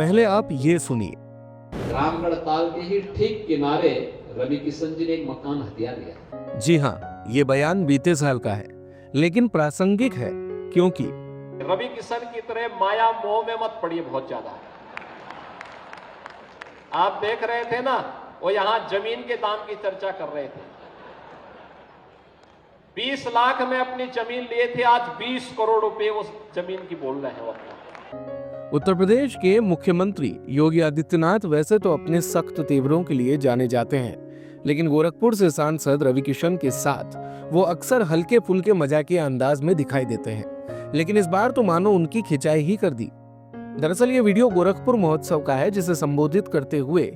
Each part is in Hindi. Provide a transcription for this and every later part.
पहले आप ये सुनिए। रामगढ़ ताल के ही ठीक किनारे रवि किशन जी ने एक मकान हथिया लिया। जी हाँ, ये बयान बीते साल का है, लेकिन प्रासंगिक है क्योंकि रवि किशन की तरह माया मोह में मत पड़िए, बहुत ज्यादा। आप देख रहे थे ना, वो यहां जमीन के दाम की चर्चा कर रहे थे। 20 लाख में अपनी जमीन लिए थे, आज 20 करोड़ रुपए उस जमीन की बोल रहे हैं वो। उत्तर प्रदेश के मुख्यमंत्री योगी आदित्यनाथ वैसे तो अपने सख्त तेवरों के लिए जाने जाते हैं, लेकिन गोरखपुर से सांसद रवि किशन के साथ वो अक्सर हल्के फुल्के मजाकिया अंदाज में दिखाई देते हैं। लेकिन इस बार तो मानो उनकी खिंचाई ही कर दी। दरअसल ये वीडियो गोरखपुर महोत्सव का है, जिसे संबोधित करते हुए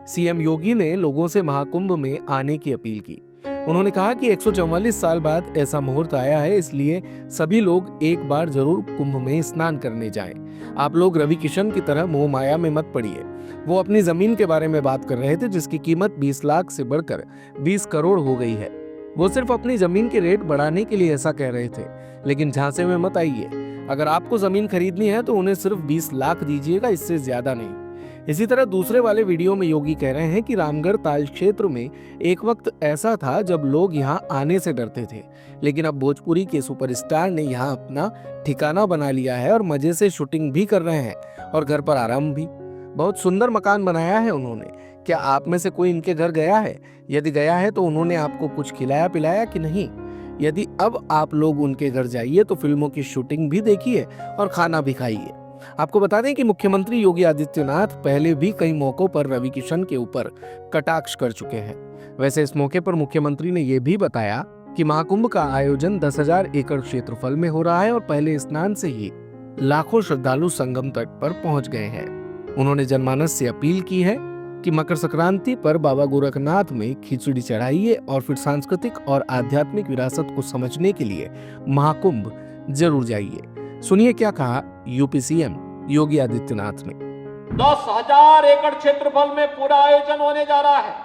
सीएम योगी ने लोगों से महाकुंभ में आने की अपील की। उन्होंने कहा कि 144 साल बाद ऐसा मुहूर्त आया है, इसलिए सभी लोग एक बार जरूर कुंभ में स्नान करने जाएं। आप लोग रवि किशन की तरह मोह माया में मत पड़िए। वो अपनी जमीन के बारे में बात कर रहे थे, जिसकी कीमत 20 लाख से बढ़कर 20 करोड़ हो गई है। वो सिर्फ अपनी जमीन के रेट बढ़ाने के लिए ऐसा कह रहे थे, लेकिन झांसे में मत आइए। अगर आपको जमीन खरीदनी है तो उन्हें सिर्फ 20 लाख दीजिएगा, इससे ज्यादा नहीं। इसी तरह दूसरे वाले वीडियो में योगी कह रहे हैं कि रामगढ़ ताल क्षेत्र में एक वक्त ऐसा था जब लोग यहाँ आने से डरते थे, लेकिन अब भोजपुरी के सुपरस्टार ने यहाँ अपना ठिकाना बना लिया है और मजे से शूटिंग भी कर रहे हैं और घर पर आराम भी। बहुत सुंदर मकान बनाया है उन्होंने। क्या आप में से कोई इनके घर गया है? यदि गया है तो उन्होंने आपको कुछ खिलाया पिलाया कि नहीं? यदि अब आप लोग उनके घर जाइए तो फिल्मों की शूटिंग भी देखिए और खाना भी खाइए। आपको बता दें कि मुख्यमंत्री योगी आदित्यनाथ पहले भी कई मौकों पर रवि किशन के ऊपर कटाक्ष कर चुके हैं। वैसे इस मौके पर मुख्यमंत्री ने यह भी बताया कि महाकुंभ का आयोजन 10,000 एकड़ क्षेत्रफल में हो रहा है और पहले स्नान से ही लाखों श्रद्धालु संगम तट पर पहुंच गए हैं। उन्होंने जनमानस से अपील की है कि मकर संक्रांति पर बाबा गोरखनाथ में खिचड़ी चढ़ाइए और फिर सांस्कृतिक और आध्यात्मिक विरासत को समझने के लिए महाकुंभ जरूर जाइए। सुनिए क्या कहा यूपी सीएम योगी आदित्यनाथ ने। 10,000 एकड़ क्षेत्रफल में पूरा आयोजन होने जा रहा है।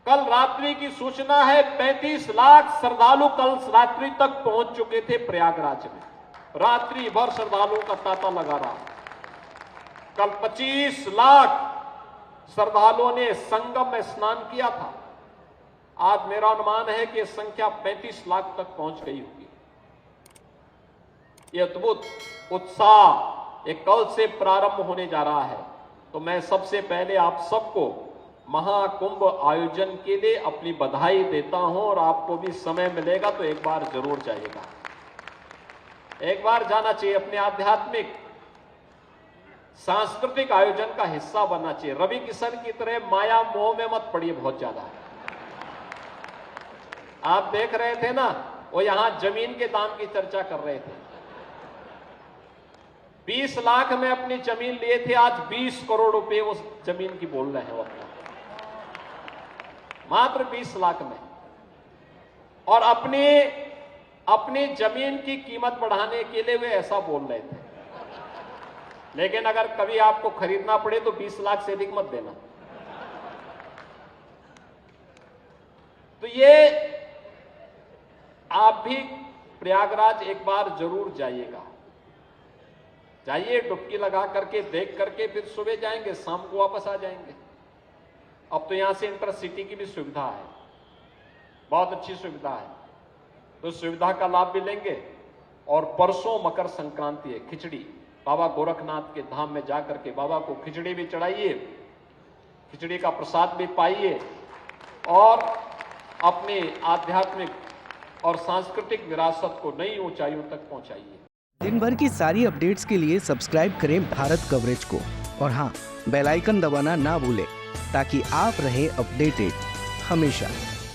कल रात्रि की सूचना है, 35 लाख श्रद्धालु कल रात्रि तक पहुंच चुके थे प्रयागराज में। रात्रि भर श्रद्धालुओं का तांता लगा रहा। कल 25 लाख श्रद्धालुओं ने संगम में स्नान किया था। आज मेरा अनुमान है कि संख्या 35 लाख तक पहुंच गई होगी। ये अद्भुत उत्साह एक कल से प्रारंभ होने जा रहा है। तो मैं सबसे पहले आप सबको महाकुंभ आयोजन के लिए अपनी बधाई देता हूं और आपको भी समय मिलेगा तो एक बार जरूर जाइएगा। एक बार जाना चाहिए, अपने आध्यात्मिक सांस्कृतिक आयोजन का हिस्सा बनना चाहिए। रवि किशन की तरह माया मोह में मत पड़िए, बहुत ज्यादा। आप देख रहे थे ना, वो यहां जमीन के दाम की चर्चा कर रहे थे। 20 लाख में अपनी जमीन लिए थे, आज 20 करोड़ रुपए उस जमीन की बोल रहे हैं वो, मात्र 20 लाख में। और अपनी जमीन की कीमत बढ़ाने के लिए वे ऐसा बोल रहे थे। लेकिन अगर कभी आपको खरीदना पड़े तो 20 लाख से अधिक मत देना। तो ये आप भी प्रयागराज एक बार जरूर जाइएगा। जाइए, डुबकी लगा करके देख करके फिर सुबह जाएंगे, शाम को वापस आ जाएंगे। अब तो यहां से इंटरसिटी की भी सुविधा है, बहुत अच्छी सुविधा है, तो सुविधा का लाभ भी लेंगे। और परसों मकर संक्रांति है, खिचड़ी बाबा गोरखनाथ के धाम में जाकर के बाबा को खिचड़ी भी चढ़ाइए, खिचड़ी का प्रसाद भी पाइए और अपनी आध्यात्मिक और सांस्कृतिक विरासत को नई ऊंचाइयों तक पहुंचाइए। दिन भर की सारी अपडेट्स के लिए सब्सक्राइब करें भारत कवरेज को और हाँ, बेल आइकन दबाना ना भूलें ताकि आप रहे अपडेटेड हमेशा।